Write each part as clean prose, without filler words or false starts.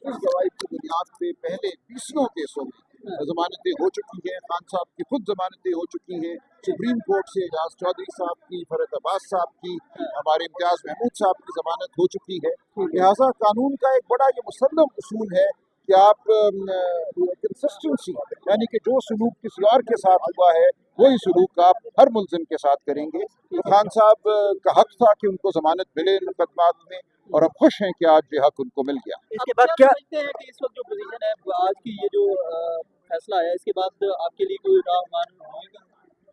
इस गवाही की बुनियाद पे पहले 20 केसों में जमानतें हो चुकी हैं। खान साहब की खुद जमानतें हो चुकी हैं, सुप्रीम कोर्ट से एजाज चौधरी साहब की, फरहत अब्बास साहब की, हमारे इम्तियाज महमूद साहब की जमानत हो चुकी है। लिहाजा कानून का एक बड़ा ये मुसल्लम उसूल है कि आप कंसिस्टेंसी, यानी कि जो सलूक किसी और के साथ हुआ है वही सलूक आप हर मुलजिम के साथ करेंगे। तो खान साहब का हक था कि उनको जमानत मिले इन मुकदमात में, और हम खुश हैं कि आज ये हक उनको मिल गया। इसके बाद क्या समझते हैं कि इस वक्त जो पोजीशन है आज की, ये जो फैसला आया, इसके बाद आपके लिए कोई राहनुमाई होगा?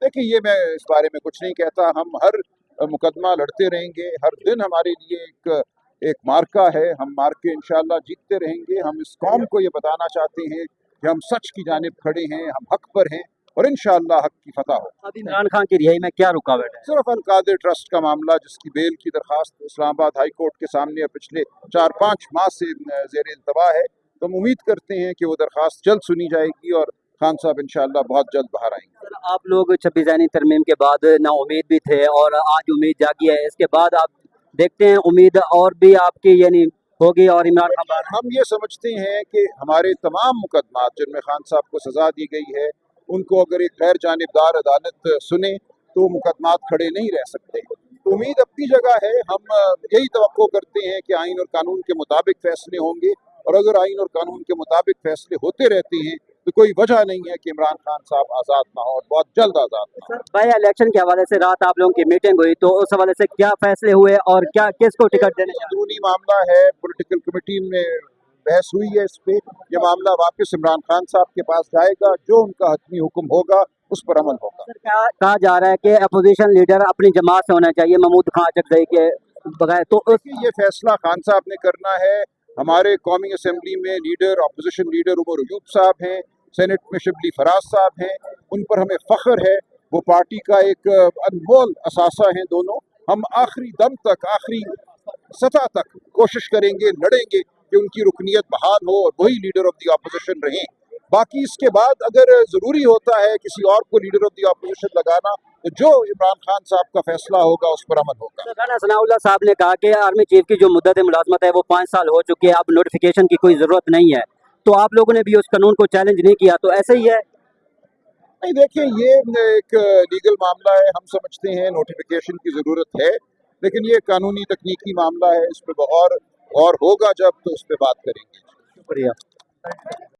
देखिए, ये मैं इस बारे में कुछ नहीं कहता। हम हर मुकदमा लड़ते रहेंगे, हर दिन हमारे लिए एक मार्का है। हम मार्के इंशाअल्लाह जीतते रहेंगे। हम इस कौम को ये बताना चाहते हैं कि हम सच की जानिब खड़े हैं, हम हक पर हैं, और इंशाअल्लाह हक की फतह हो। अब इमरान खान की रिहाई में क्या रुकावट है? सिर्फ अल-कादिर ट्रस्ट का मामला, जिसकी बेल की दरखास्त इस्लामाबाद हाई कोर्ट के सामने पिछले 4-5 माह से ज़ेर इल्तवा है। तो हम उम्मीद करते हैं कि वो दरखास्त जल्द सुनी जाएगी और खान साहब इंशाअल्लाह बहुत जल्द बाहर आएंगे। सर, आप लोग 26 जैनी तरमीम के बाद ना उम्मीद भी थे और आज उम्मीद जागी है, इसके बाद आप देखते हैं उम्मीद और भी आपकी यानी होगी और इमरान खान बाहर? हम ये समझते हैं कि हमारे तमाम मुकदमात जिनमें खान साहब को सज़ा दी गई है, उनको अगर एक गैर जानिबदार अदालत सुने तो मुकदमात खड़े नहीं रह सकते। तो उम्मीद अपनी जगह है। हम यही तवक्को करते हैं कि आइन और कानून के मुताबिक फैसले होंगे, और अगर आइन और कानून के मुताबिक फैसले होते रहते हैं तो कोई वजह नहीं है कि इमरान खान साहब आज़ाद ना हो, और बहुत जल्द आज़ाद ना हो। सर, बाई इलेक्शन के हवाले से रात आप लोगों की मीटिंग हुई, तो उस हवाले से क्या फैसले हुए और क्या किसको टिकट देने का? अंदरूनी मामला है, पॉलिटिकल कमेटी में बहस हुई है इस पे। ये मामला वापस इमरान खान साहब के पास जाएगा, जो उनका हतमी हुक्म होगा उस पर अमल होगा। सर, कहा जा रहा है कि अपोजिशन लीडर अपनी जमात से होना चाहिए, महमूद खान अचकजई के बगैर, तो ये फैसला खान साहब ने करना है। हमारे कौमी असम्बली में leader, opposition leader Umar Ayub साहब हैं, सेनेट में शिबली फराज साहब हैं, उन पर हमें फ़ख्र है। वो पार्टी का एक अनमोल असासा हैं दोनों। हम आखिरी दम तक, आखिरी सतह तक कोशिश करेंगे, लड़ेंगे कि उनकी रुकनीत बहाल हो और वही लीडर ऑफ दी अपोजिशन रहें। बाकी इसके बाद अगर ज़रूरी होता है किसी और को लीडर ऑफ दी अपोजिशन लगाना, तो जो इमरान खान साहब का फैसला होगा उस पर अमल होगा। राना सनाउल्लाह साहब ने कहा कि आर्मी चीफ की जो मुद्दत मुलाजमत है वो 5 साल हो चुकी है, अब नोटिफिकेशन की कोई ज़रूरत नहीं है। तो आप लोगों ने भी उस कानून को चैलेंज नहीं किया, तो ऐसे ही है? नहीं, देखिए, ये एक लीगल मामला है। हम समझते हैं नोटिफिकेशन की ज़रूरत है, लेकिन ये कानूनी तकनीकी मामला है। इस पर गौर होगा जब, तो उस पर बात करेंगे। शुक्रिया।